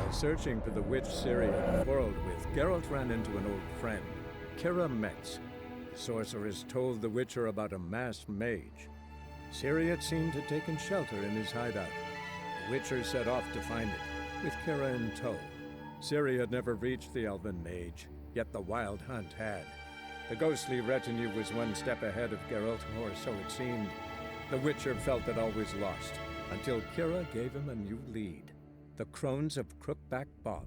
While searching for the witch Ciri had quarreled with, Geralt ran into an old friend, Kira Metz. The sorceress told the Witcher about a masked mage. Ciri had seemed to have taken shelter in his hideout. The Witcher set off to find it, with Kira in tow. Ciri had never reached the elven mage, yet the wild hunt had. The ghostly retinue was one step ahead of Geralt, or so it seemed. The Witcher felt that all was lost, until Kira gave him a new lead. The Crones of Crookback Bog.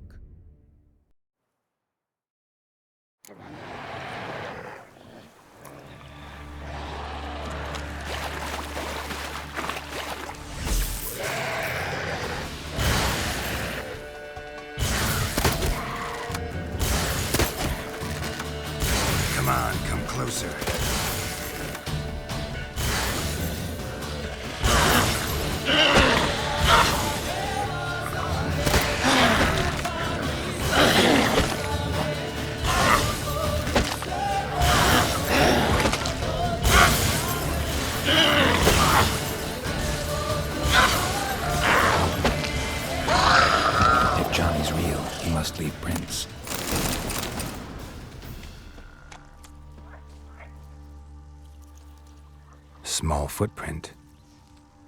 Come on, come closer. If Johnny's real, he must leave prints. Small footprint.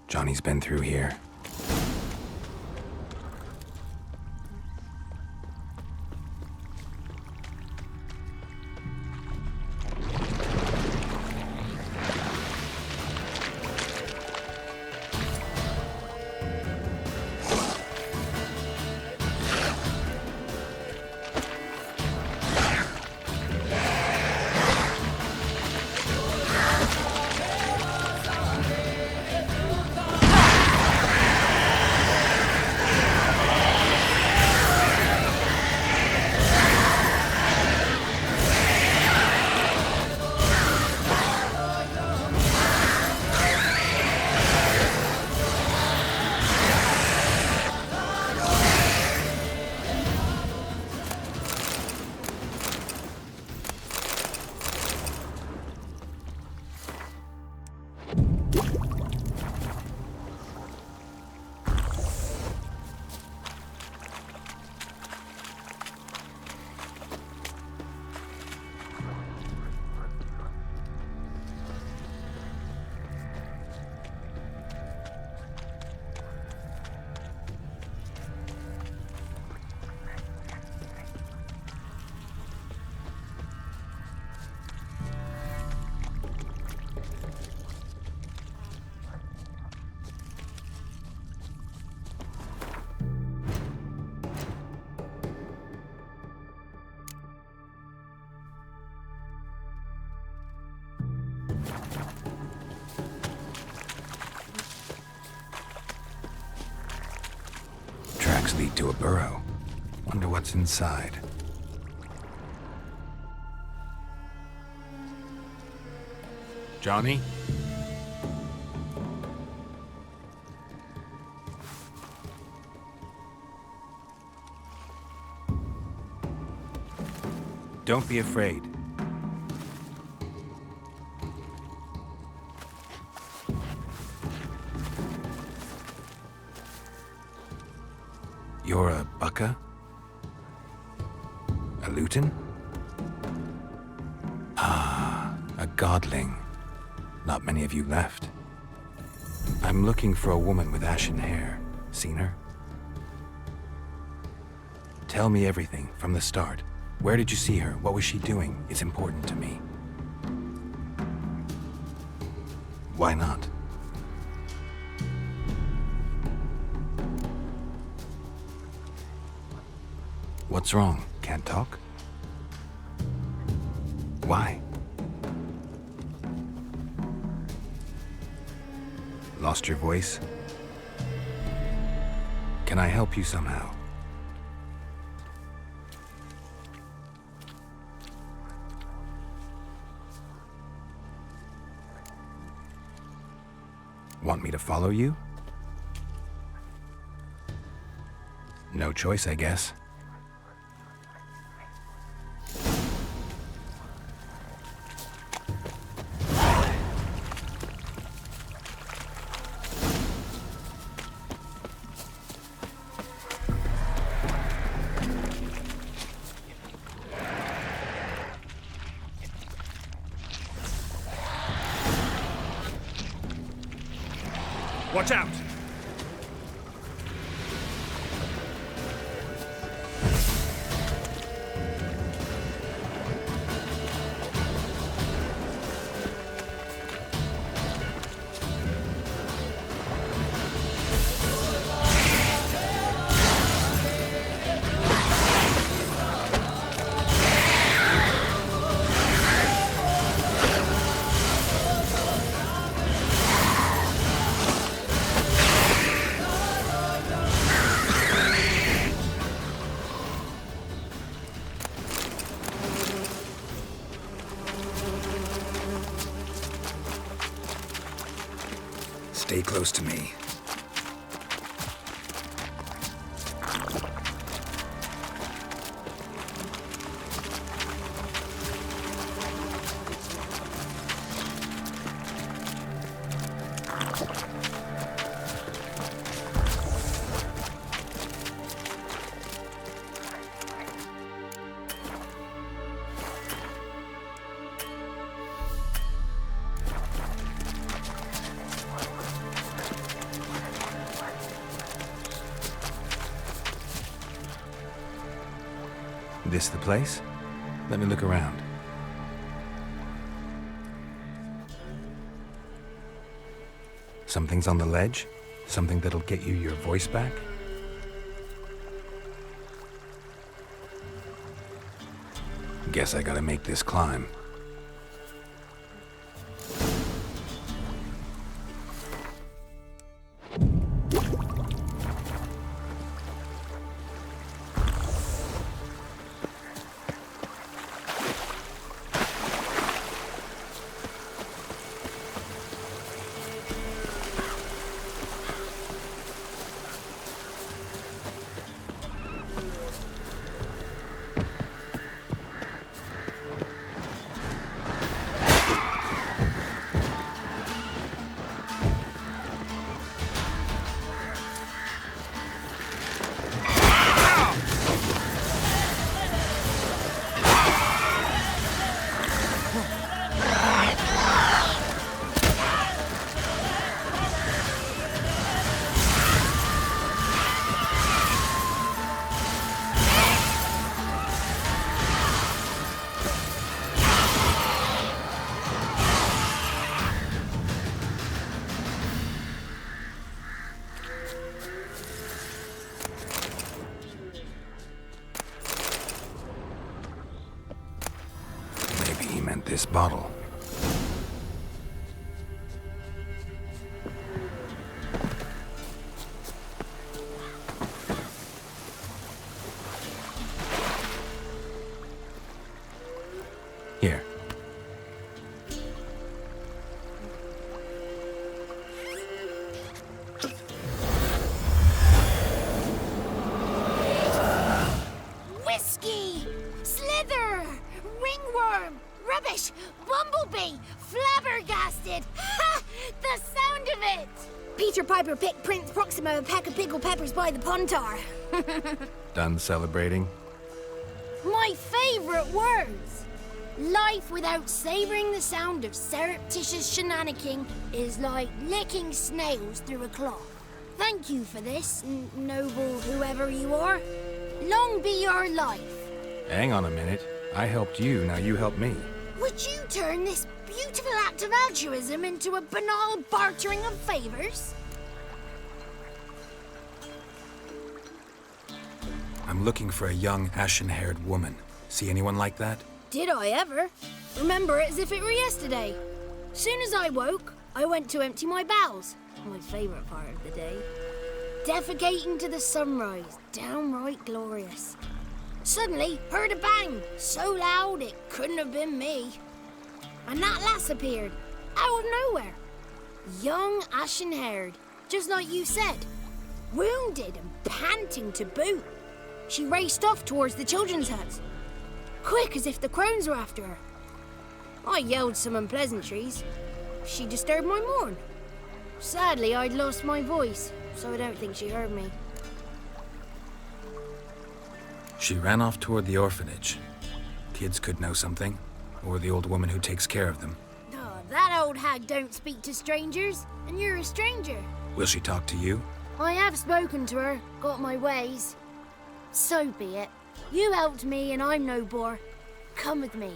Johnny's been through here. Tracks lead to a burrow. Wonder what's inside. Johnny? Don't be afraid. You're a Bucca? A Luton? Ah, a godling. Not many of you left. I'm looking for a woman with ashen hair. Seen her? Tell me everything from the start. Where did you see her? What was she doing? It's important to me. Why not? What's wrong? Can't talk? Why? Lost your voice? Can I help you somehow? Want me to follow you? No choice, I guess. Watch out! Stay close to me. This the place? Let me look around. Something's on the ledge? Something that'll get you your voice back? Guess I gotta make this climb. This bottle. Here. Whiskey! Slither! Ringworm! Rubbish! Bumblebee! Flabbergasted! Ha! The sound of it! Peter Piper picked Prince Proximo a pack of pickle peppers by the puntar. Done celebrating? My favorite words! Life without savoring the sound of surreptitious shenanigans is like licking snails through a cloth. Thank you for this, noble whoever you are. Long be your life. Hang on a minute. I helped you, now you help me. Would you turn this beautiful act of altruism into a banal bartering of favors? I'm looking for a young, ashen-haired woman. See anyone like that? Did I ever? Remember it as if it were yesterday. Soon as I woke, I went to empty my bowels. My favorite part of the day. Defecating to the sunrise, downright glorious. Suddenly, heard a bang, so loud it couldn't have been me. And that lass appeared, out of nowhere. Young, ashen-haired, just like you said. Wounded and panting to boot. She raced off towards the children's huts. Quick as if the Crones were after her. I yelled some unpleasantries. She disturbed my morn. Sadly, I'd lost my voice, so I don't think she heard me. She ran off toward the orphanage. Kids could know something, or the old woman who takes care of them. Oh, that old hag don't speak to strangers, and you're a stranger. Will she talk to you? I have spoken to her, got my ways. So be it. You helped me and I'm no bore. Come with me.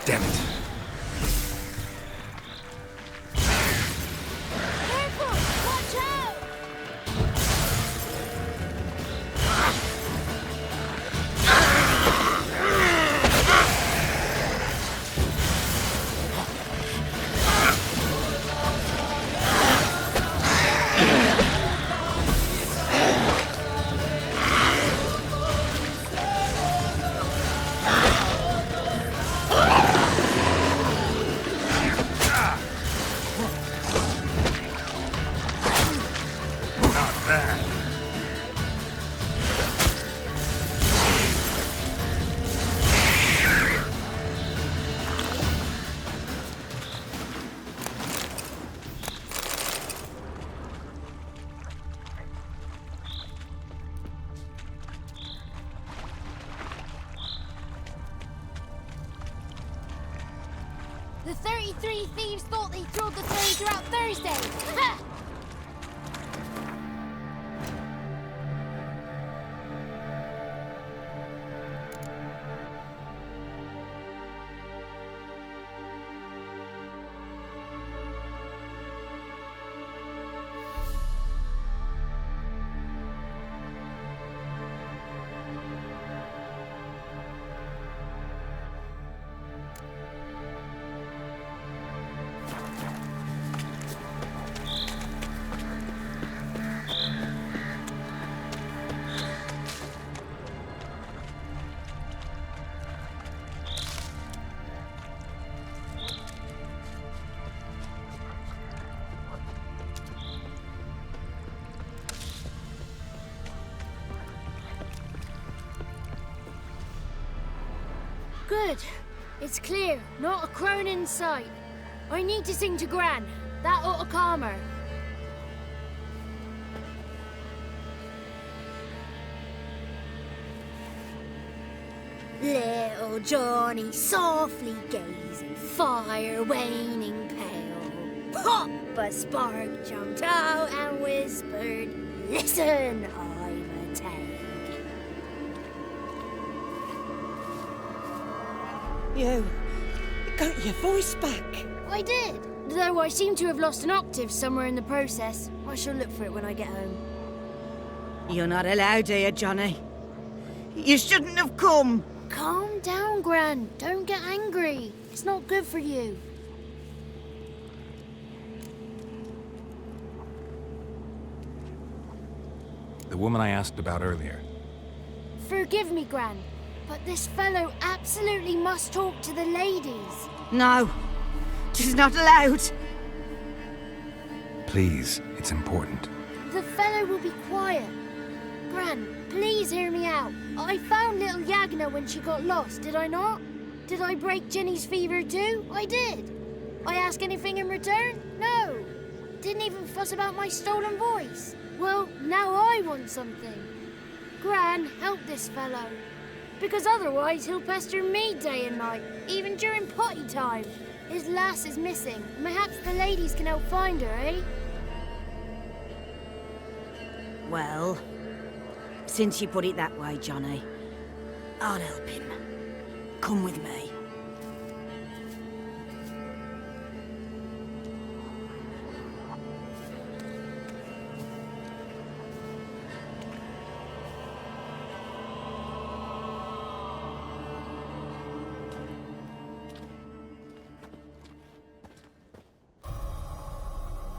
Damn it. Careful! Watch out! The 33 thieves thought they throwed the treasure out Thursday. Ha! Good. It's clear. Not a crone in sight. I need to sing to Gran. That ought to calm her. Little Johnny softly gazing, fire waning pale. Pop! A spark jumped out and whispered, "Listen, I've a tale." You got your voice back. I did, though I seem to have lost an octave somewhere in the process. I shall look for it when I get home. You're not allowed here, Johnny. You shouldn't have come. Calm down, Gran. Don't get angry. It's not good for you. The woman I asked about earlier. Forgive me, Gran, but this fellow absolutely must talk to the ladies. No, she's not allowed. Please, it's important. The fellow will be quiet. Gran, please hear me out. I found little Yagna when she got lost, did I not? Did I break Jenny's fever too? I did. I ask anything in return? No. Didn't even fuss about my stolen voice. Well, now I want something. Gran, help this fellow. Because otherwise he'll pester me day and night, even during potty time. His lass is missing. Perhaps the ladies can help find her, eh? Well, since you put it that way, Johnny, I'll help him. Come with me.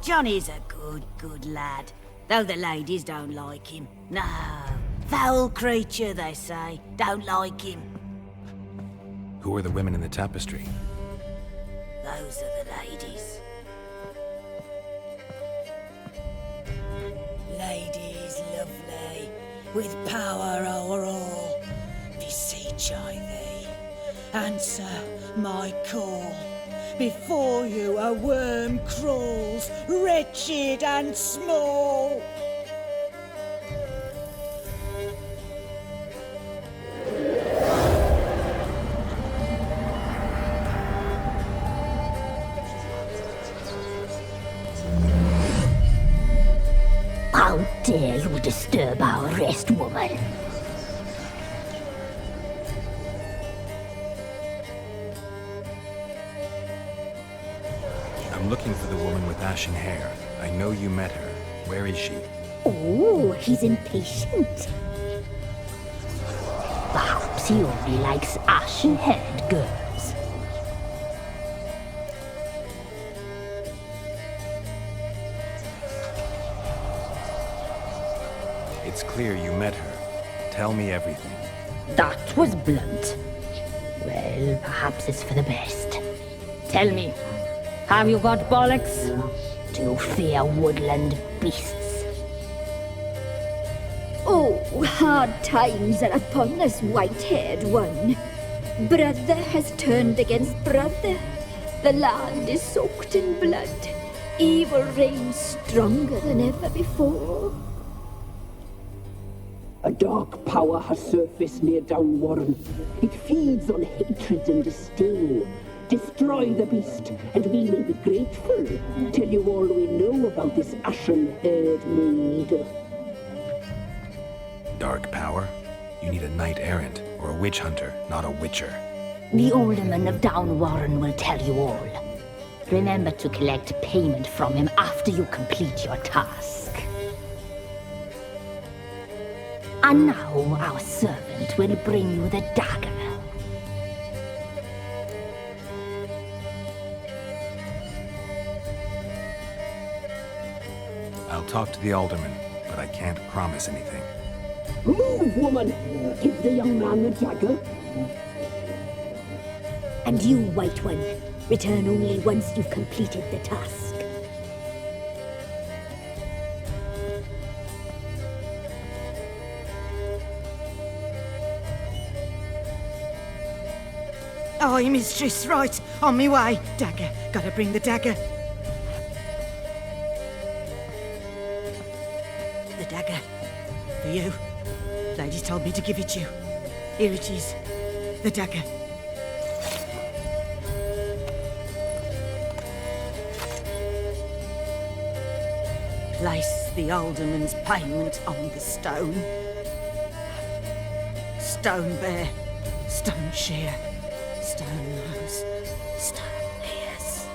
Johnny's a good lad. Though the ladies don't like him. No. Foul creature, they say. Don't like him. Who are the women in the tapestry? Those are the ladies. Ladies lovely, with power o'er all. Beseech I thee, answer my call. Before you a worm crawls, wretched and small. How dare you disturb our rest, woman? I'm looking for the woman with ashen hair. I know you met her. Where is she? Oh, he's impatient. Perhaps he only likes ashen-haired girls. It's clear you met her. Tell me everything. That was blunt. Well, perhaps it's for the best. Tell me, have you got bollocks? Do you fear woodland beasts? Oh, hard times are upon us, white-haired one. Brother has turned against brother. The land is soaked in blood. Evil reigns stronger than ever before. A dark power has surfaced near Downwarren. It feeds on hatred and disdain. Destroy the beast, and we will be grateful. Tell you all we know about this ashen-haired maid. Dark power? You need a knight-errant or a witch hunter, not a witcher. The alderman of Downwarren will tell you all. Remember to collect payment from him after you complete your task. And now our servant will bring you the dagger. I'll talk to the alderman, but I can't promise anything. Move, woman! Give the young man the dagger. And you, White One, return only once you've completed the task. Aye, mistress, right. On me way. Dagger. Gotta bring the dagger. The dagger. For you. Ladies told me to give it you. Here it is. The dagger. Place the alderman's payment on the stone. Stone bear. Stone shear. Stone nose. Stone ears.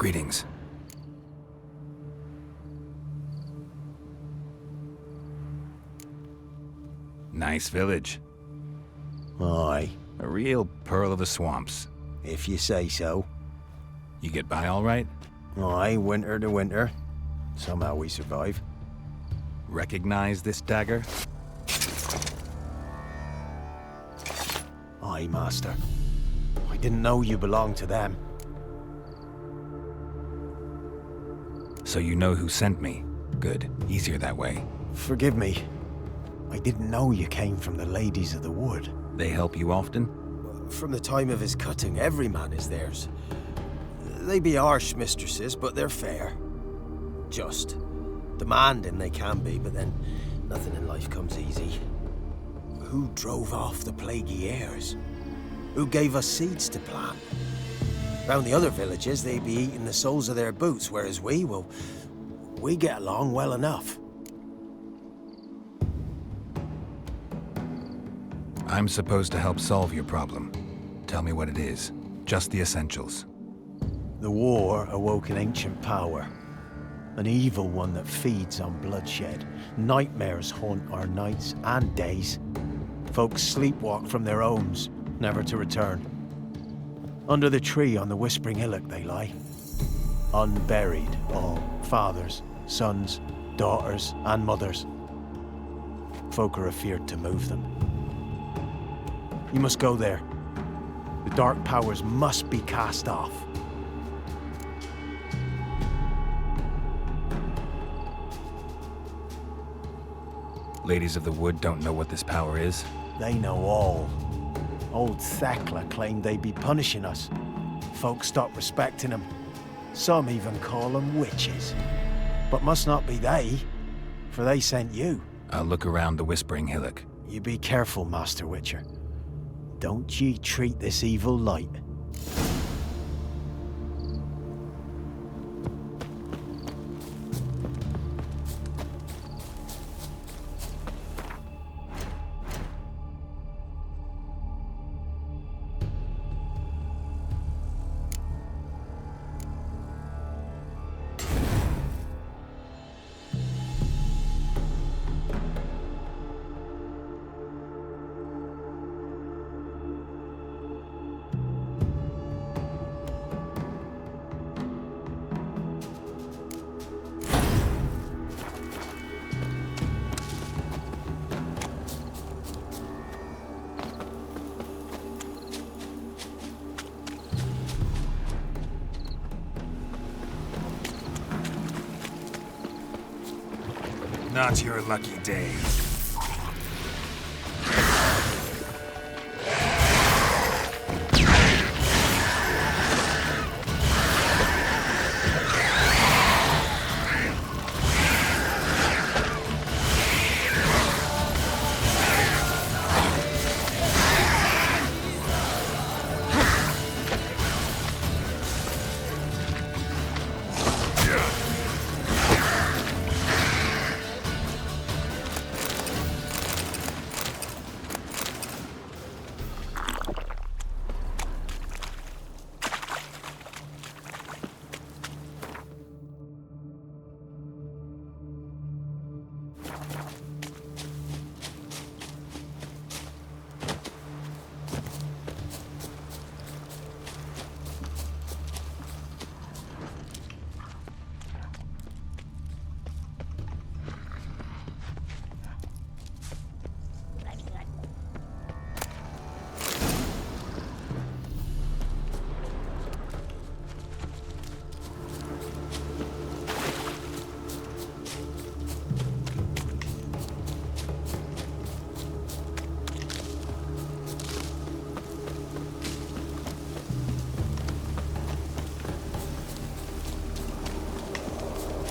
Greetings. Nice village. Aye, A real pearl of the swamps. if you say so. You get by all right? Aye, winter to winter. Somehow we survive. Recognize this dagger? Aye, master. I didn't know you belonged to them. So you know who sent me. Good. Easier that way. Forgive me. I didn't know you came from the Ladies of the Wood. They help you often? From the time of his cutting, every man is theirs. They be harsh mistresses, but they're fair. Just. Demanding they can be, but then nothing in life comes easy. Who drove off the plaguey heirs? Who gave us seeds to plant? Round the other villages, they be eating the soles of their boots, whereas we get along well enough. I'm supposed to help solve your problem. Tell me what it is. Just the essentials. The war awoke an ancient power. An evil one that feeds on bloodshed. Nightmares haunt our nights and days. Folks sleepwalk from their homes, never to return. Under the tree on the Whispering Hillock they lie. Unburied, all fathers, sons, daughters, and mothers. Folk are afeard to move them. You must go there. The dark powers must be cast off. Ladies of the Wood don't know what this power is? They know all. Old Thekla claimed they'd be punishing us. Folks stopped respecting them. Some even call them witches. But must not be they, for they sent you. I'll look around the Whispering Hillock. You be careful, Master Witcher. Don't ye treat this evil light. Not your lucky day.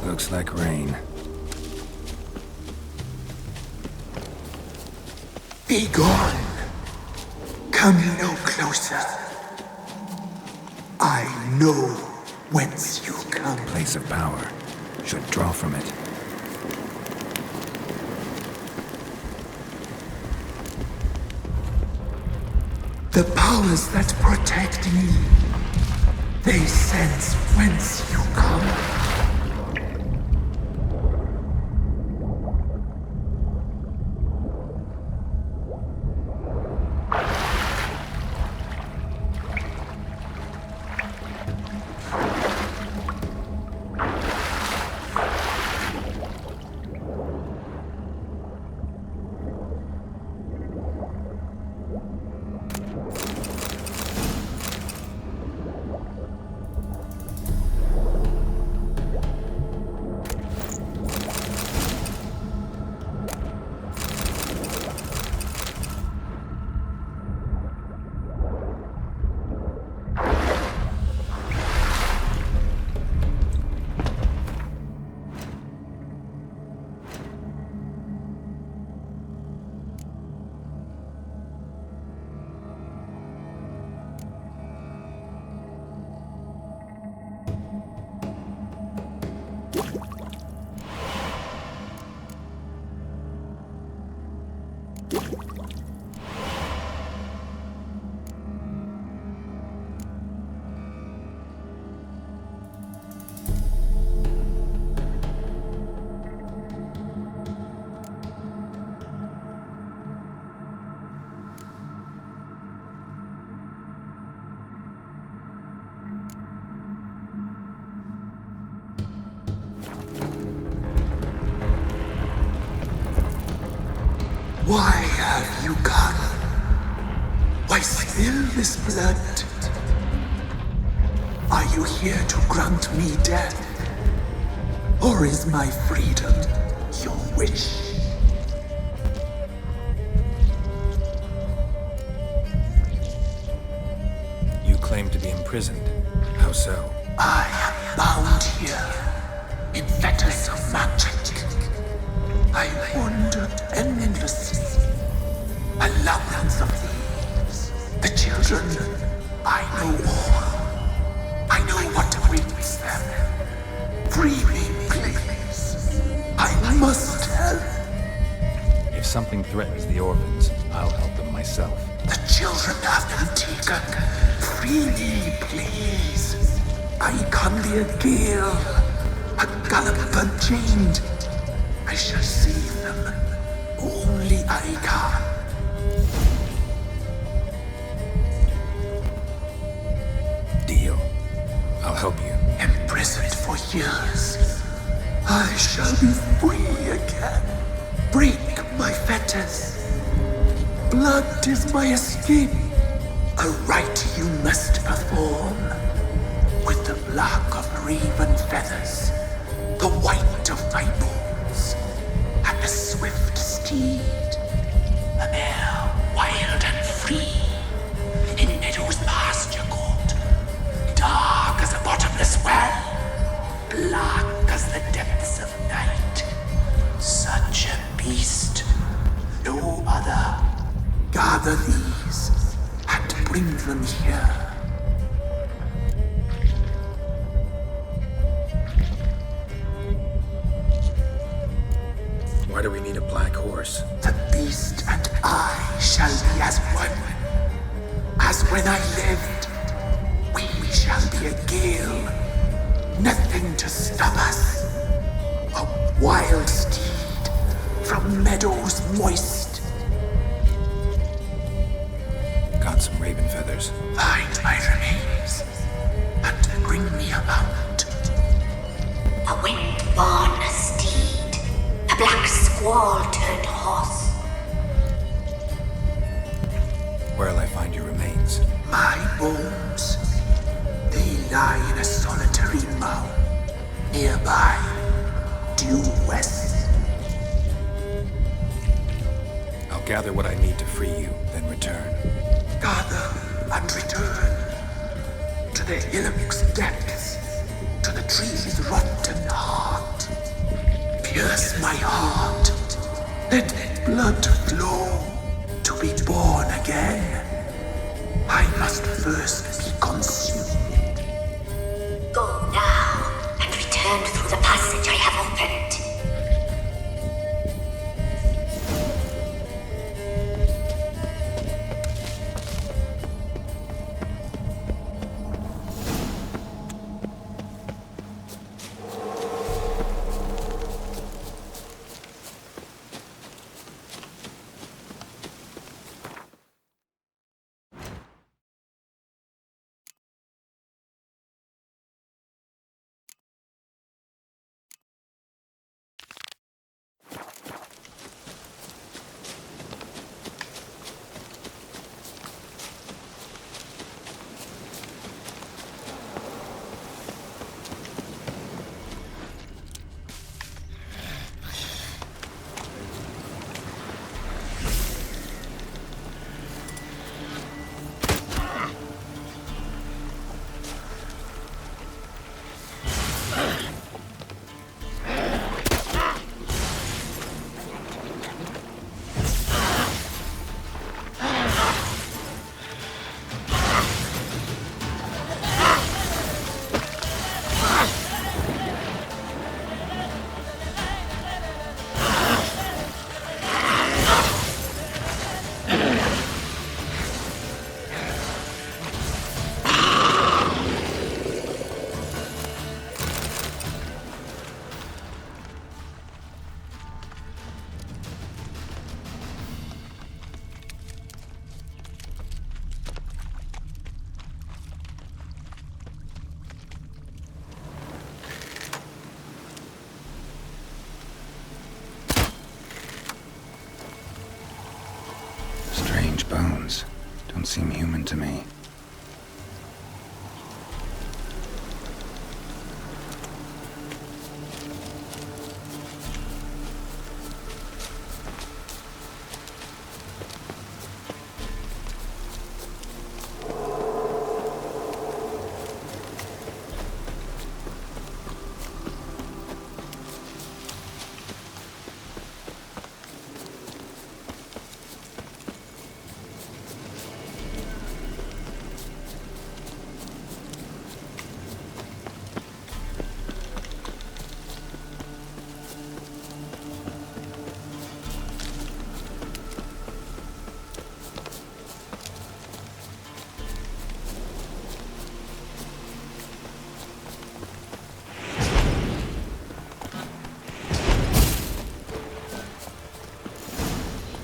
Looks like rain. Be gone. Come no closer. I know whence you come. Place of power. Should draw from it. The powers that protect me. They sense whence you come. Why have you come? Why spill this blood? Are you here to grant me death? Or is my freedom your wish? You claim to be imprisoned. How so? I am bound here in fetters of magic. I wandered endlessly, a labyrinth of thieves. The children, I know all. I know what awaits them. Free me, please. I must help. If something threatens the orphans, I'll help them myself. The children have been taken. Free me, please. I can be a gale, a gallop unchained. I shall save them. Only I can. Deal. I'll help you. Imprisoned for years, I shall be free again. Break my fetters. Blood is my escape. A rite you must perform. With the black of raven feathers, the white of my bones, and a swift steed, a mare wild and free, in meadows pasture gold, dark as a bottomless well, black as the depths of night. Such a beast, no other. Gather these and bring them here. Why do we need a black horse? The beast and I shall be as one. As when I lived, we shall be a gale. Nothing to stop us. A wild steed from meadows moist. Got some raven feathers. Find my remains and bring me a mount. A wind-born steed, a black squall turned horse. Where'll I find your remains? My bones, they lie in a solitary mound nearby, due west. I'll gather what I need to free you, then return. Gather and return to the hillock's depths, to the tree's rotten heart. Pierce my heart, let blood flow to be born again. I must first be consumed. Go now and return through the passage I have opened. strange bones. Don't seem human to me.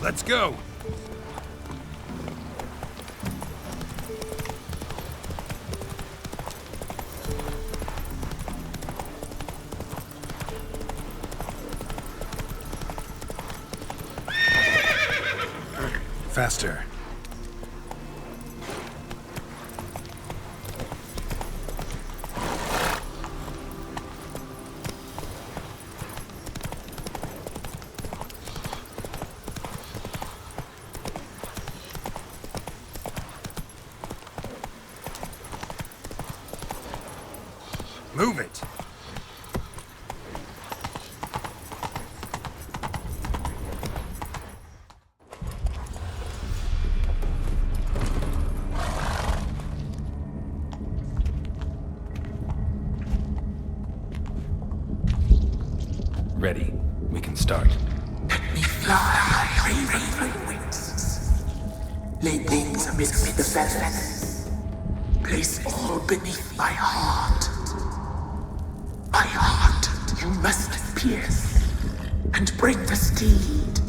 Let's go! Faster. Move it! Ready. We can start. Let me fly, raven wings. Lay things amidst the feathers. Place all beneath my heart. My heart you must pierce, and bring the steed.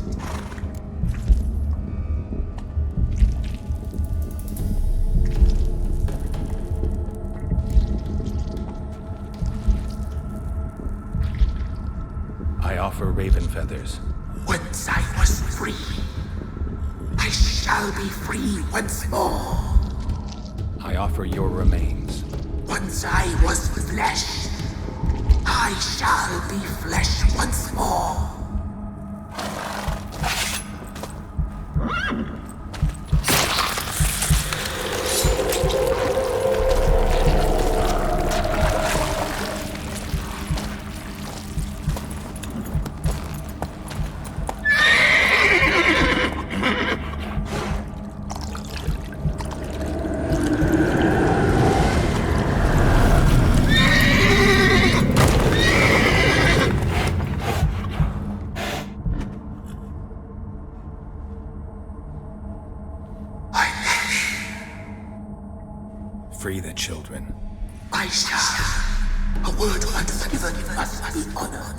I offer raven feathers. Once I was free, I shall be free once more. I offer your remains. Once I was flesh, I shall be flesh once more. Free the children. I shall. A word once given must be honored.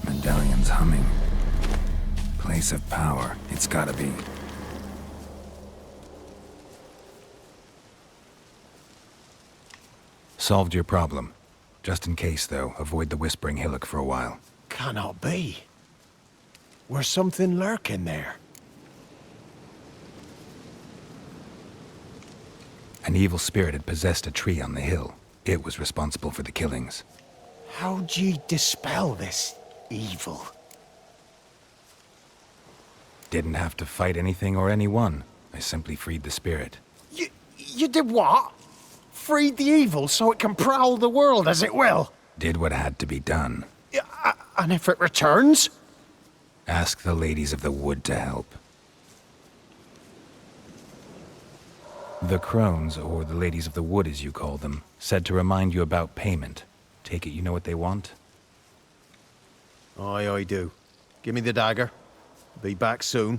Medallion's humming. Place of power. It's gotta be. Solved your problem. Just in case, though, avoid the Whispering Hillock for a while. Cannot be. Where's something lurking there? An evil spirit had possessed a tree on the hill. It was responsible for the killings. How'd ye dispel this evil? Didn't have to fight anything or anyone. I simply freed the spirit. You did what? Freed the evil so it can prowl the world as it will? Did what had to be done. And if it returns? Ask the ladies of the wood to help. The Crones, or the ladies of the wood as you call them, said to remind you about payment. Take it you know what they want? Aye, I do. Give me the dagger. Be back soon.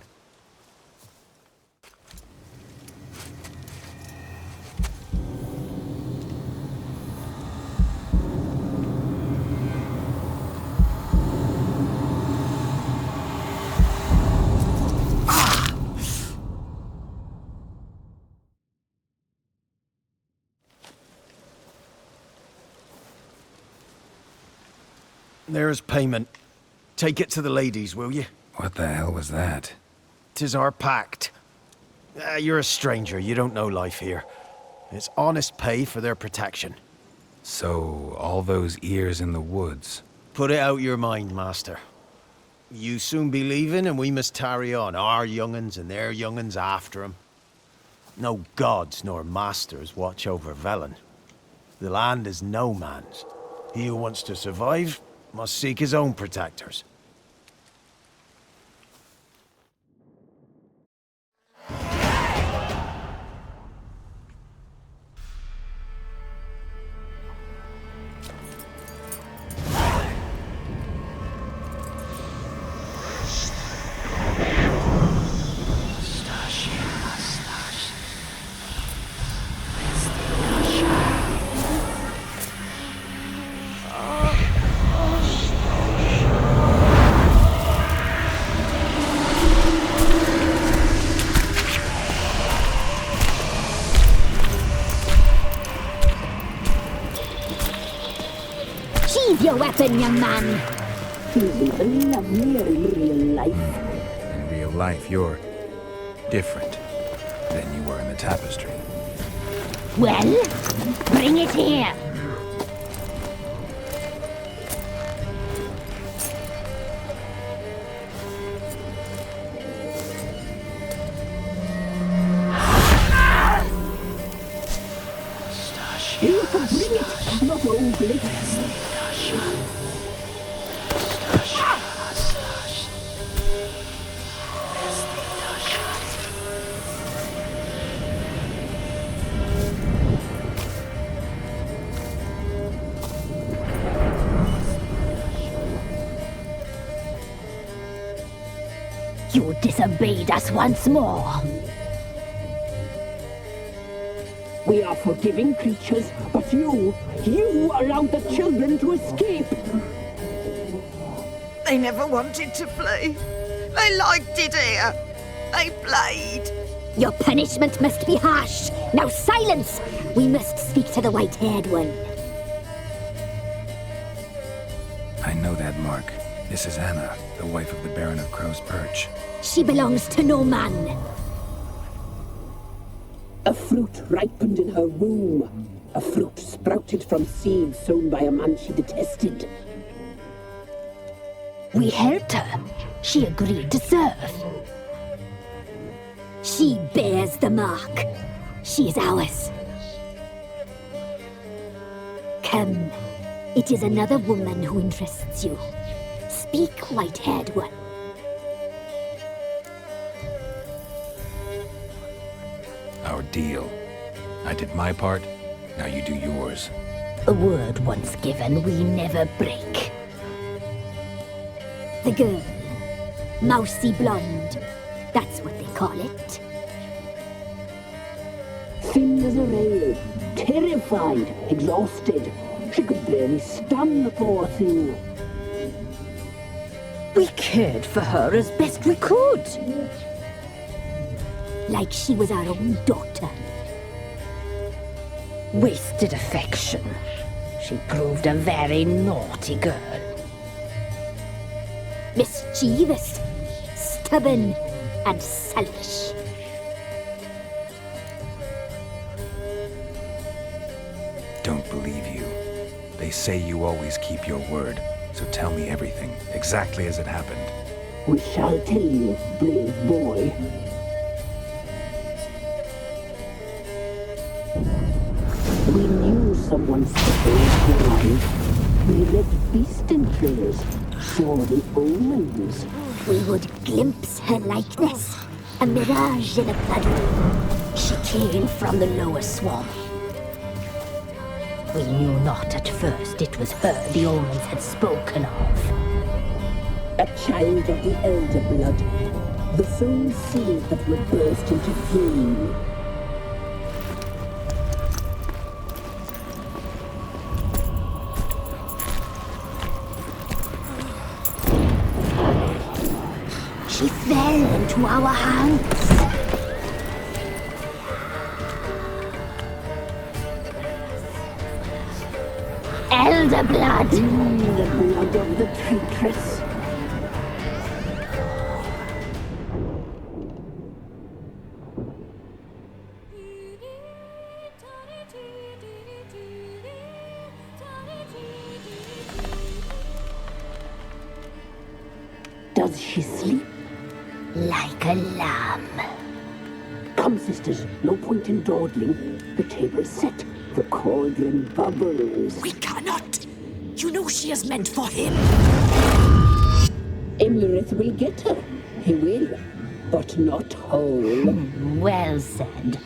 There's payment. Take it to the ladies, will you? What the hell was that? 'Tis our pact. You're a stranger, you don't know life here. It's honest pay for their protection. So, all those ears in the woods. Put it out your mind, master. You soon be leaving and we must tarry on, our young'uns and their young'uns after 'em. No gods nor masters watch over Velen. The land is no man's. He who wants to survive must seek his own protectors. Sheathe your weapon, young man. He's even lovelier in real life. In real life, you're different than you were in the tapestry. Well, bring it here. You can bring it, not only. You disobeyed us once more. We are forgiving creatures, but you allowed the children to escape. They never wanted to flee. They liked it here. They played. Your punishment must be harsh. Now silence! We must speak to the white-haired one. I know that mark. This is Anna, the wife of the Baron of Crow's Perch. She belongs to no man. A fruit ripened in her womb. A fruit sprouted from seeds sown by a man she detested. We helped her. She agreed to serve. She bears the mark. She is ours. Come. It is another woman who interests you. Speak, white-haired one. Our deal. I did my part, now you do yours. A word once given, we never break. The girl. Mousy blonde. That's what they call it. Thin as a rail, terrified, exhausted. She could barely stand, the poor thing. We cared for her as best we could. Like she was our own daughter. Wasted affection. She proved a very naughty girl. Mischievous, stubborn, and selfish. Don't believe you. They say you always keep your word, so tell me everything, exactly as it happened. We shall tell you, brave boy. We knew someone special was alive. We left beast entrails, saw the omens. We would glimpse her likeness, a mirage in a puddle. She came from the lower swamp. We knew not at first it was her the omens had spoken of. A child of the elder blood, the soul seed that would burst into flame. She fell into our hands. Elder blood! The blood of the traitress. Does she sleep? Like a lamb. Come, sisters, no point in dawdling. The table's set. The cauldron bubbles. We cannot. You know she is meant for him. Emlyrith will get her. He will, but not whole. Well said.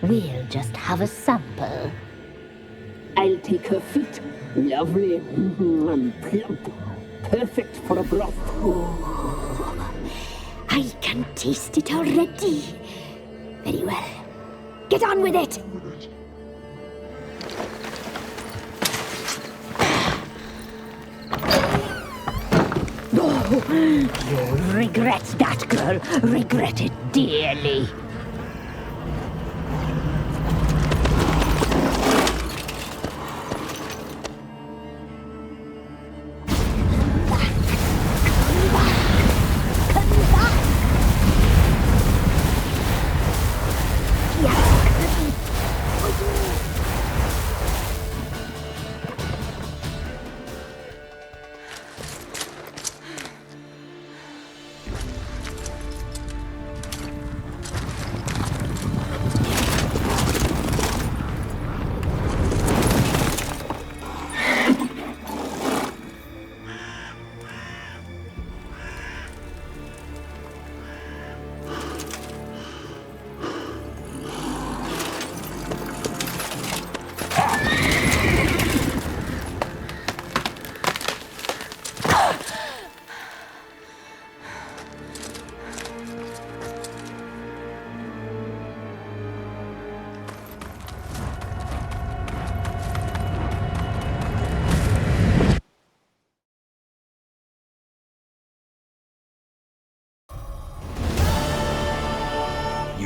We'll just have a sample. I'll take her feet. Lovely and plump. Perfect for a broth. I can taste it already. Very well. Get on with it! You'll regret that, girl. Regret it dearly.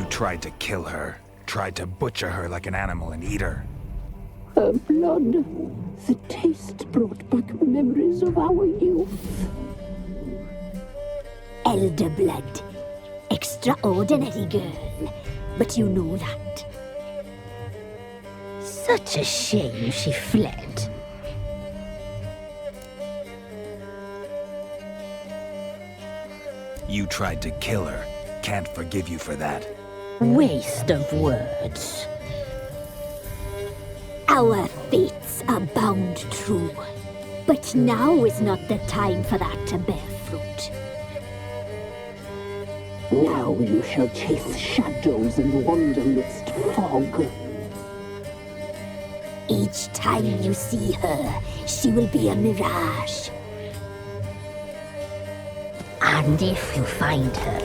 Tried to kill her. Tried to butcher her like an animal and eat her. Her blood. The taste brought back memories of our youth. Elder blood. Extraordinary girl. But you know that. Such a shame she fled. You tried to kill her. Can't forgive you for that. Waste of words. Our fates are bound true. But now is not the time for that to bear fruit. Now you shall chase shadows and wander midst fog. Each time you see her, she will be a mirage. And if you find her,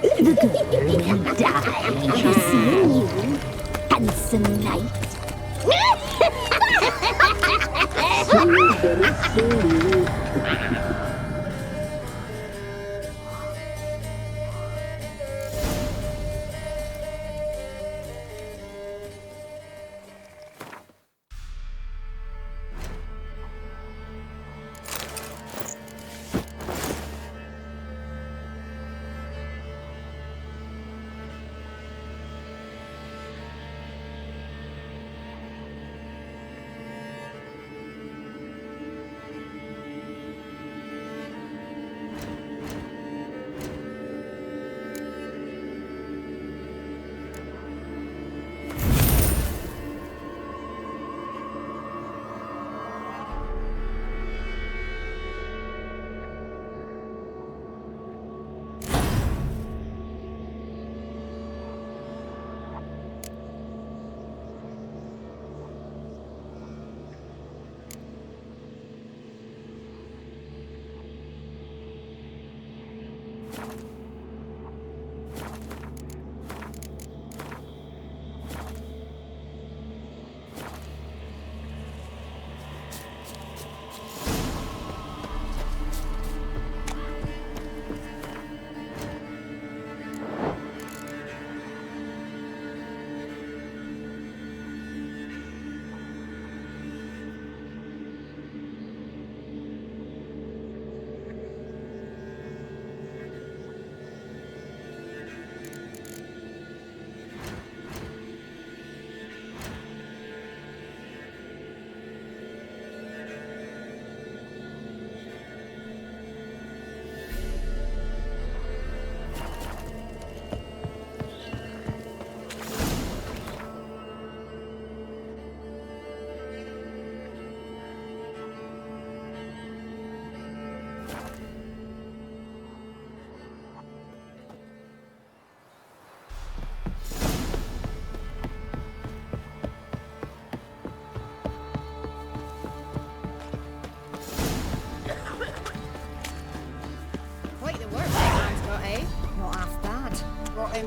the girl will die. Seeing you, handsome knight.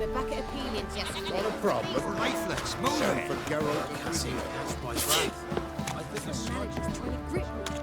a bucket of peelings yesterday. Not a problem. Faithless, move Send it. for Geralt and Rivia. That's my breath. I think it's Man, just trying to grip me.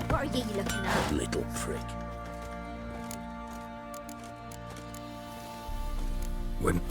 What are you looking at? Little prick. Wouldn't.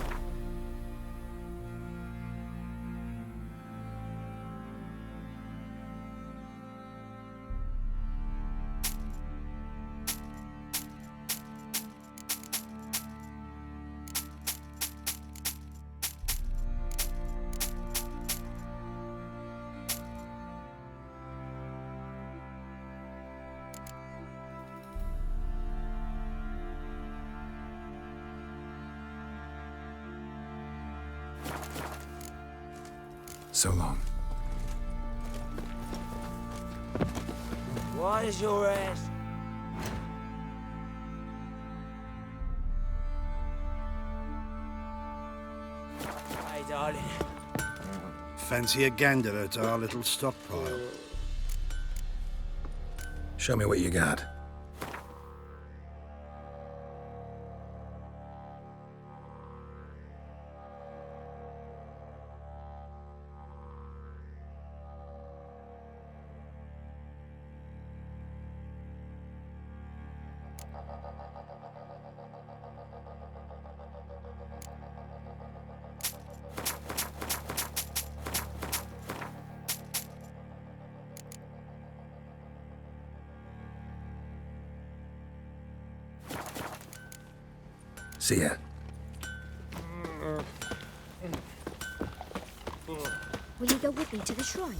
So long. Why is your ass? Hey, darling. Fancy a gander at our little stockpile. Show me what you got. See ya. Will you go with me to the shrine?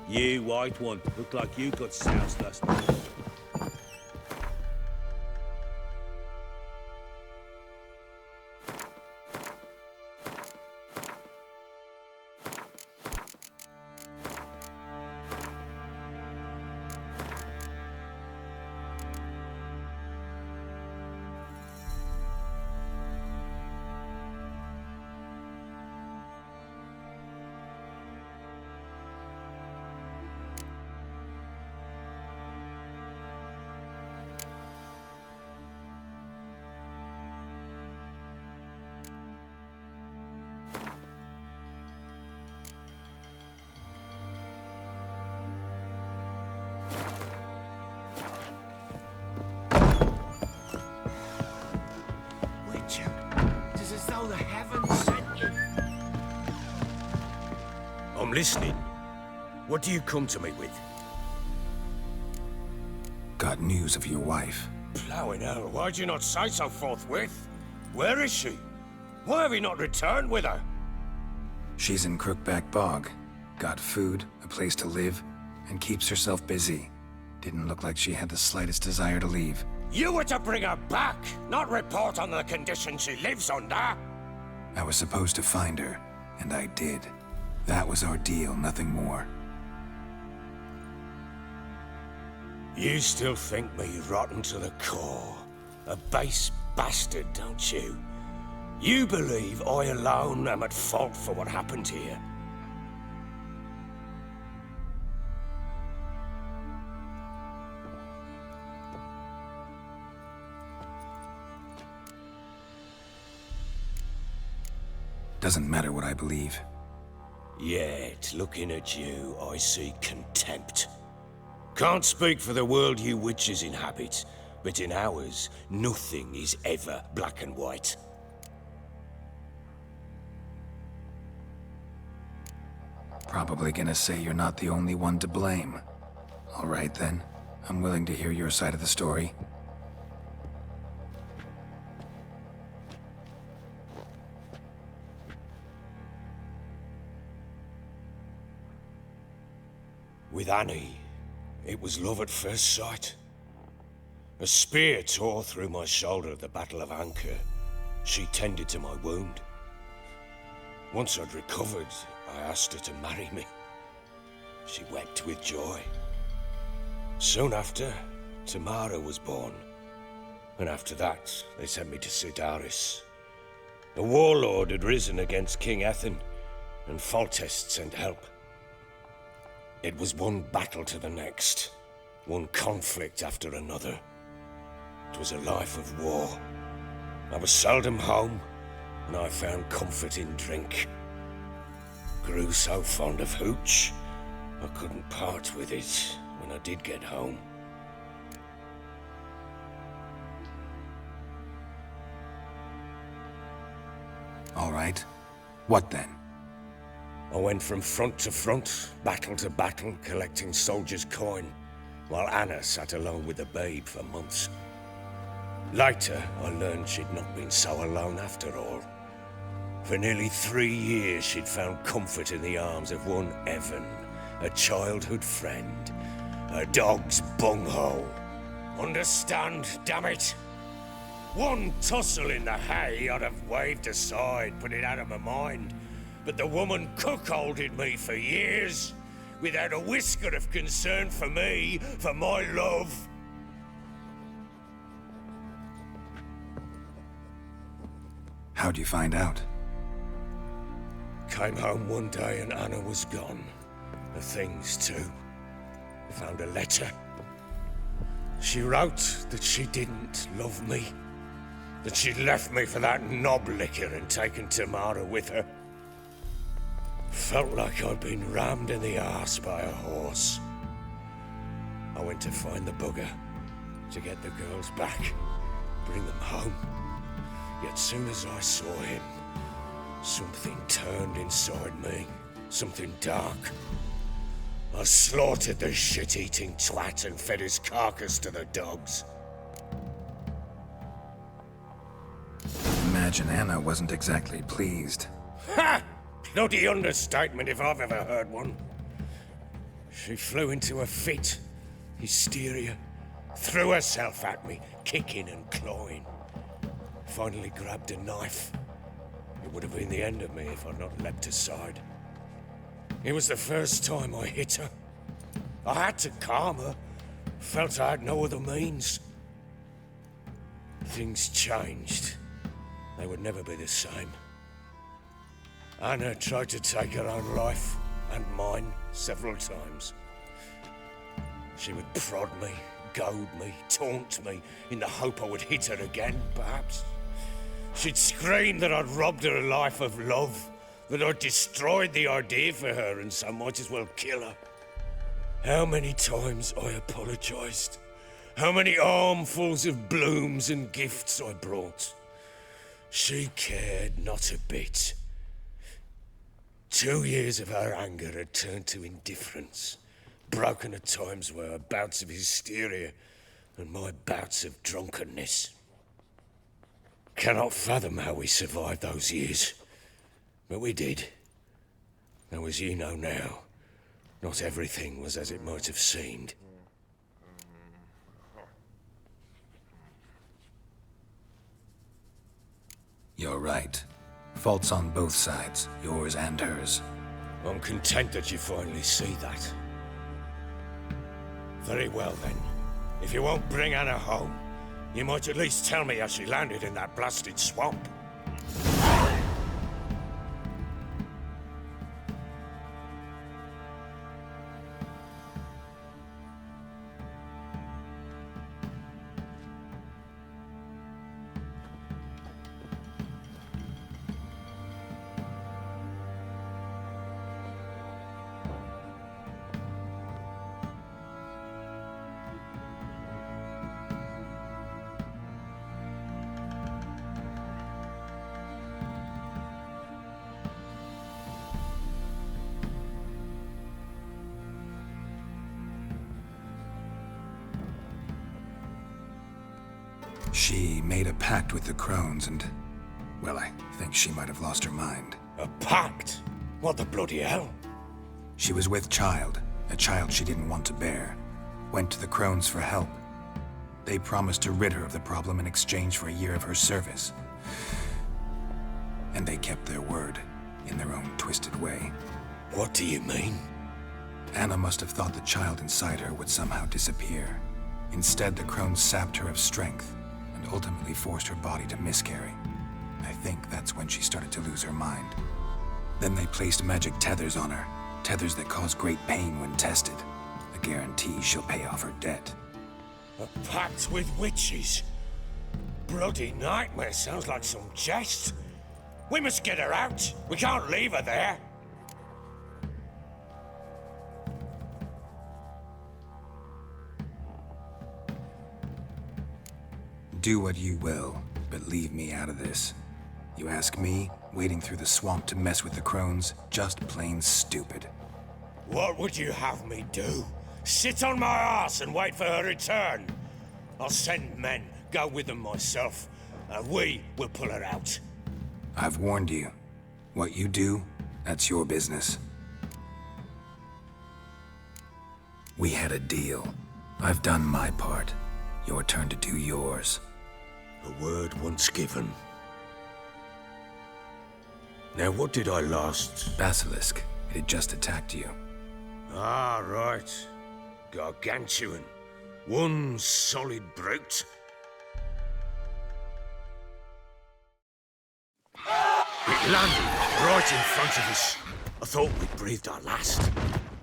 You white one, look like you got soused last night. It's as though the heavens sent you. I'm listening. What do you come to me with? Got news of your wife. Plowing hell, why'd you not say so forthwith? Where is she? Why have you not returned with her? She's in Crookback Bog. Got food, a place to live, and keeps herself busy. Didn't look like she had the slightest desire to leave. You were to bring her back, not report on the conditions she lives under. I was supposed to find her, and I did. That was our deal, nothing more. You still think me rotten to the core. A base bastard, don't you? You believe I alone am at fault for what happened here. Doesn't matter what I believe. Yet, looking at you, I see contempt. Can't speak for the world you witches inhabit, but in ours, nothing is ever black and white. Probably gonna say you're not the only one to blame. All right then, I'm willing to hear your side of the story. With Annie, it was love at first sight. A spear tore through my shoulder at the Battle of Anchor. She tended to my wound. Once I'd recovered, I asked her to marry me. She wept with joy. Soon after, Tamara was born. And after that, they sent me to Sidaris. A warlord had risen against King Ethan, and Foltest sent help. It was one battle to the next, one conflict after another. It was a life of war. I was seldom home, and I found comfort in drink. Grew so fond of hooch, I couldn't part with it when I did get home. All right. What then? I went from front to front, battle to battle, collecting soldiers' coin, while Anna sat alone with the babe for months. Later, I learned she'd not been so alone after all. For nearly 3 years, she'd found comfort in the arms of one Evan, a childhood friend, her dog's bunghole. Understand, damn it? One tussle in the hay I'd have waved aside, put it out of my mind. But the woman cuckolded me for years, without a whisker of concern for me, for my love. How'd you find out? Came home one day and Anna was gone. The things too. I found a letter. She wrote that she didn't love me. That she'd left me for that knob licker and taken Tamara with her. Felt like I'd been rammed in the arse by a horse. I went to find the bugger, to get the girls back, bring them home. Yet soon as I saw him, something turned inside me, something dark. I slaughtered the shit-eating twat and fed his carcass to the dogs. Imagine Anna wasn't exactly pleased. Ha! Bloody understatement if I've ever heard one. She flew into a fit, hysteria, threw herself at me, kicking and clawing. Finally grabbed a knife. It would have been the end of me if I'd not leapt aside. It was the first time I hit her. I had to calm her. Felt I had no other means. Things changed. They would never be the same. Anna tried to take her own life, and mine, several times. She would prod me, goad me, taunt me, in the hope I would hit her again, perhaps. She'd scream that I'd robbed her life of love, that I'd destroyed the idea for her, and so might as well kill her. How many times I apologized. How many armfuls of blooms and gifts I brought. She cared not a bit. 2 years of her anger had turned to indifference, broken at times were her bouts of hysteria and my bouts of drunkenness. Cannot fathom how we survived those years, but we did. Though as you know now, not everything was as it might have seemed. You're right. Faults on both sides, yours and hers. I'm content that you finally see that. Very well then. If you won't bring Anna home, you might at least tell me how she landed in that blasted swamp. She made a pact with the Crones and, well, I think she might have lost her mind. A pact? What the bloody hell? She was with child, a child she didn't want to bear. Went to the Crones for help. They promised to rid her of the problem in exchange for a year of her service. And they kept their word, in their own twisted way. What do you mean? Anna must have thought the child inside her would somehow disappear. Instead, the Crones sapped her of strength, and ultimately forced her body to miscarry. I think that's when she started to lose her mind. Then they placed magic tethers on her, tethers that cause great pain when tested. A guarantee she'll pay off her debt. A pact with witches? Bloody nightmare, sounds like some jest. We must get her out. We can't leave her there. Do what you will, but leave me out of this. You ask me, wading through the swamp to mess with the Crones, just plain stupid. What would you have me do? Sit on my ass and wait for her return? I'll send men, go with them myself, and we will pull her out. I've warned you. What you do, that's your business. We had a deal. I've done my part. Your turn to do yours. A word once given. Now, what did I last... Basilisk. It had just attacked you. Ah, right. Gargantuan. One solid brute. It landed right in front of us. I thought we'd breathed our last.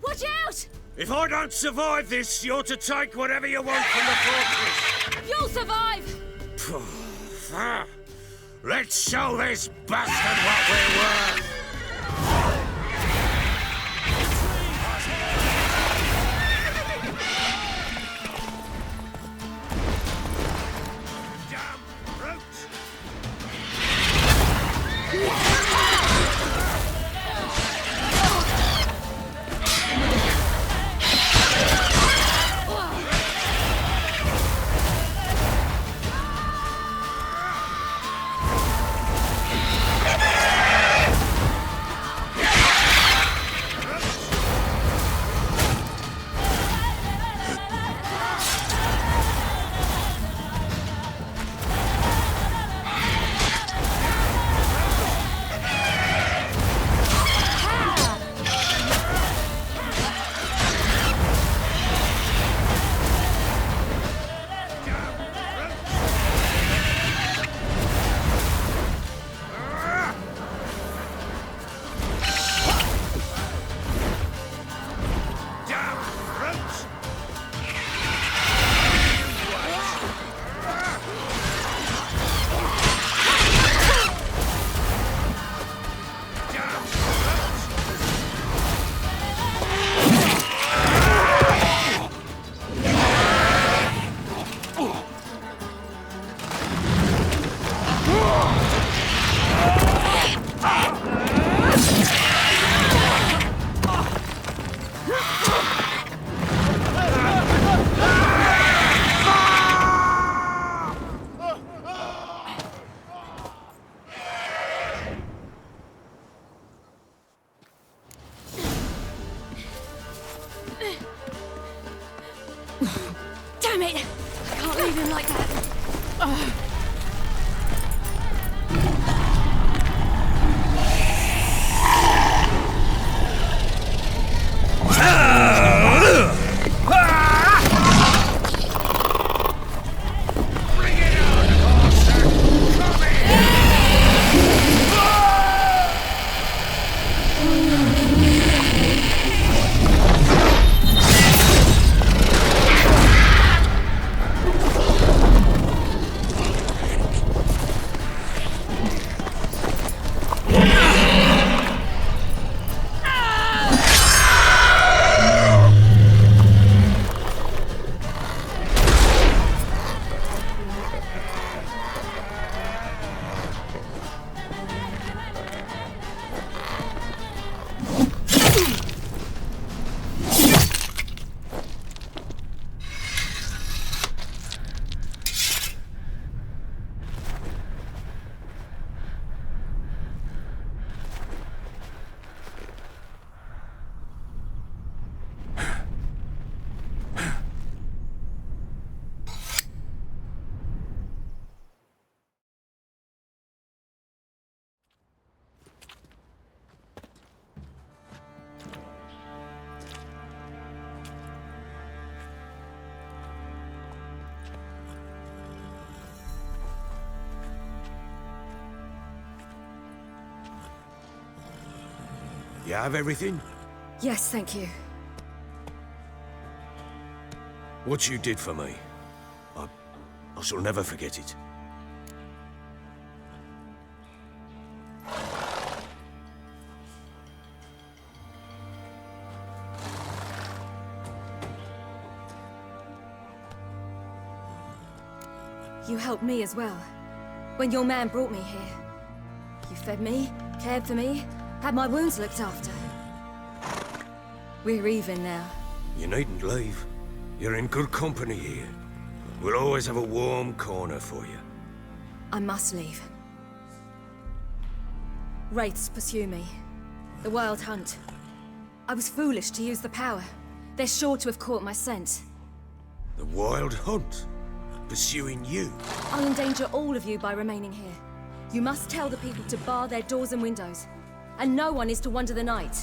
Watch out! If I don't survive this, you're to take whatever you want from the fortress. You'll survive! Let's show this bastard what we're worth! Damn brute! You have everything? Yes, thank you. What you did for me, I shall never forget it. You helped me as well. When your man brought me here. You fed me, cared for me, had my wounds looked after. We're even now. You needn't leave. You're in good company here. We'll always have a warm corner for you. I must leave. Wraiths pursue me. The Wild Hunt. I was foolish to use the power. They're sure to have caught my scent. The Wild Hunt? Pursuing you? I'll endanger all of you by remaining here. You must tell the people to bar their doors and windows. And no one is to wander the night.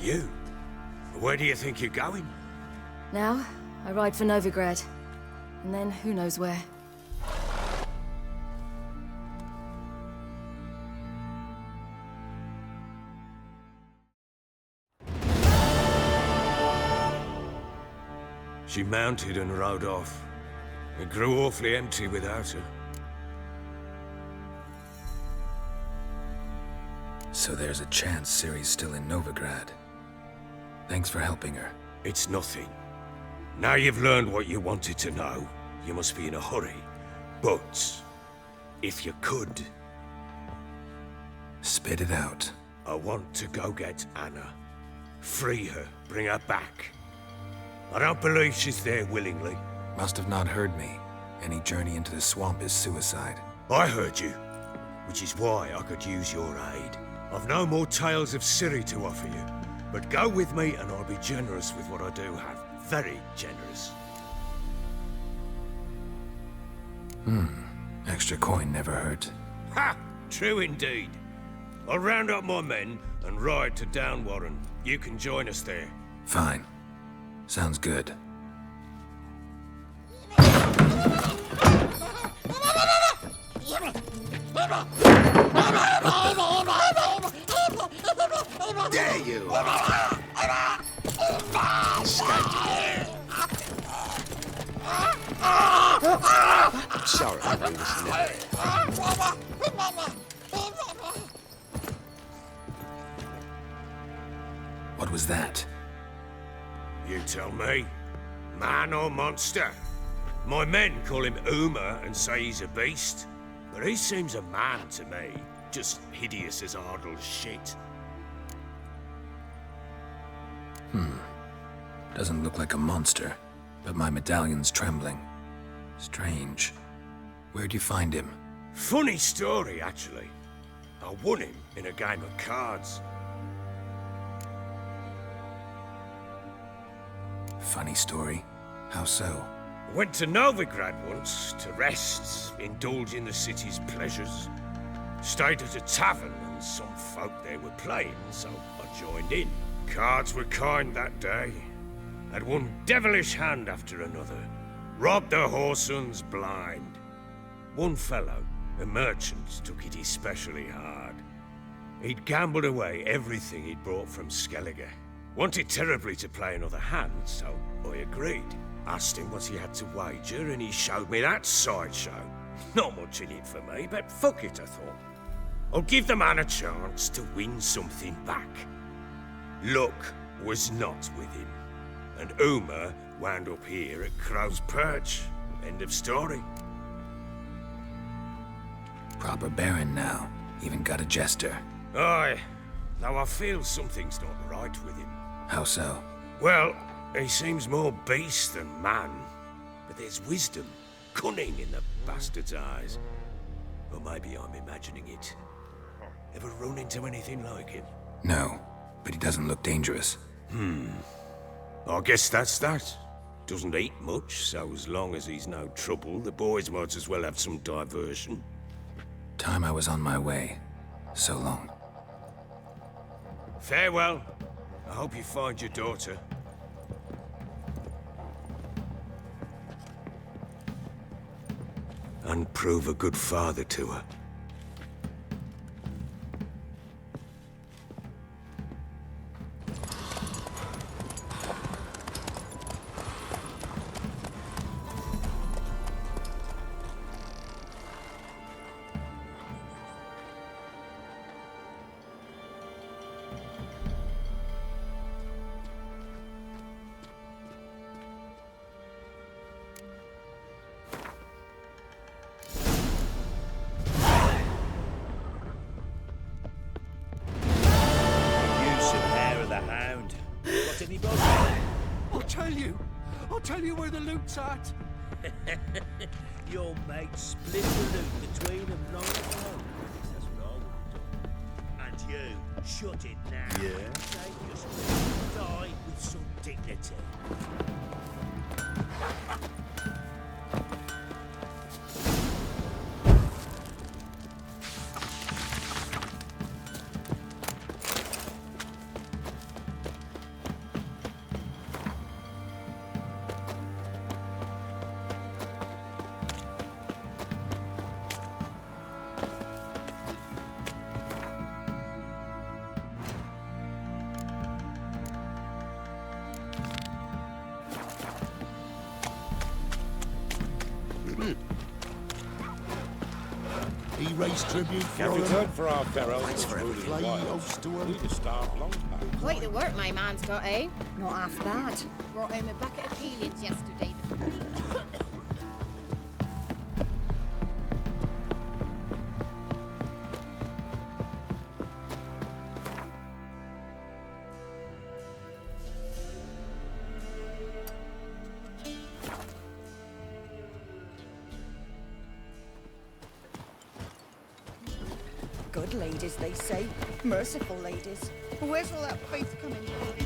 You? Where do you think you're going? Now, I ride for Novigrad. And then, who knows where. She mounted and rode off. It grew awfully empty without her. So there's a chance Ciri's still in Novigrad. Thanks for helping her. It's nothing. Now you've learned what you wanted to know, you must be in a hurry. But, if you could... Spit it out. I want to go get Anna. Free her, bring her back. I don't believe she's there willingly. Must have not heard me. Any journey into the swamp is suicide. I heard you, which is why I could use your aid. I've no more tales of Ciri to offer you, but go with me and I'll be generous with what I do have. Very generous. Extra coin never hurt. Ha! True indeed. I'll round up my men and ride to Downwarren. You can join us there. Fine. Sounds good. Dare you! I'm sorry, I was never. What was that? You tell me. Man or monster? My men call him Uma and say he's a beast. But he seems a man to me. Just hideous as Ardle's shit. Doesn't look like a monster, but my medallion's trembling. Strange. Where'd you find him? Funny story, actually. I won him in a game of cards. Funny story. How so? Went to Novigrad once to rest, indulge in the city's pleasures. Stayed at a tavern and some folk there were playing, so I joined in. Cards were kind that day. Had one devilish hand after another. Robbed the whoresun's blind. One fellow, a merchant, took it especially hard. He'd gambled away everything he'd brought from Skellige. Wanted terribly to play another hand, so I agreed. Asked him what he had to wager, and he showed me that sideshow. Not much in it for me, but fuck it, I thought. I'll give the man a chance to win something back. Luck was not with him, and Uma wound up here at Crow's Perch. End of story. Proper baron now. Even got a jester. Aye, though I feel something's not right with him. How so? Well, he seems more beast than man. But there's wisdom, cunning in the bastard's eyes. Or maybe I'm imagining it. Ever run into anything like him? No, but he doesn't look dangerous. I guess that's that. Doesn't eat much, so as long as he's no trouble, the boys might as well have some diversion. Time I was on my way. So long. Farewell. I hope you find your daughter. And prove a good father to her. where the loot's at? Your mate split the loot between them long ago. That's what I would have done. And you, shut it now. Yeah? They just die with some dignity. He raised tribute for If it's him. good for our pharaohs, Thanks for everything. ruling Flying wilds, oats to him. we'd have starved long back. Quite the work my man's got, eh? Not half bad. Brought home a bucket of peelings yesterday. Good ladies, they say. Merciful ladies. Where's all that faith coming from?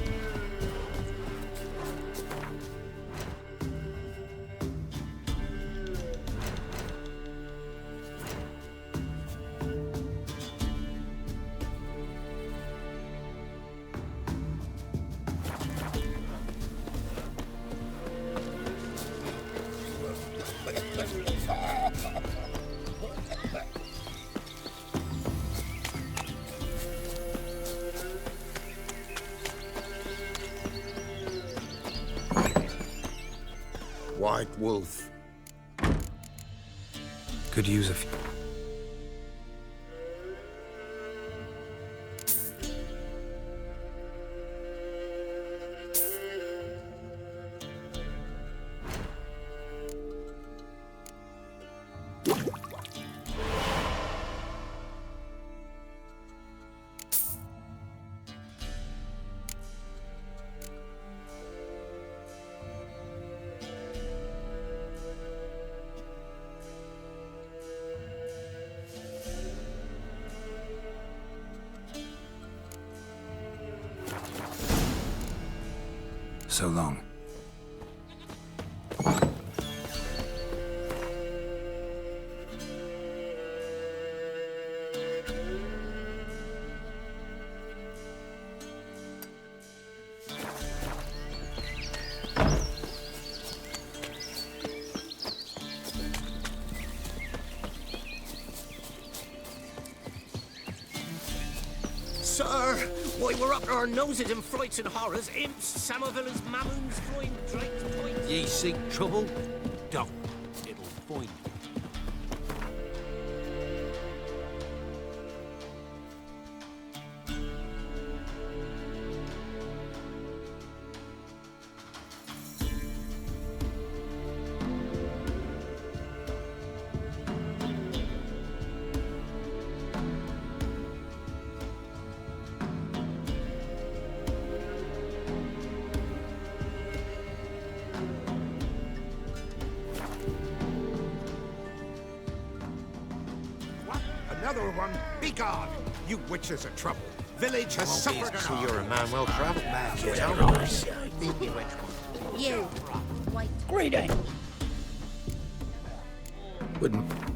White wolf. Could use a few. So long. Sir, why we're up to our noses in frights and horrors, imps, Samovillas, mamoons, flying drakes, points. Ye seek trouble? Don't. It'll find you. Another one. Be gone. You witches are trouble. Village has suffered an So you're a man well traveled. You. White. Wouldn't.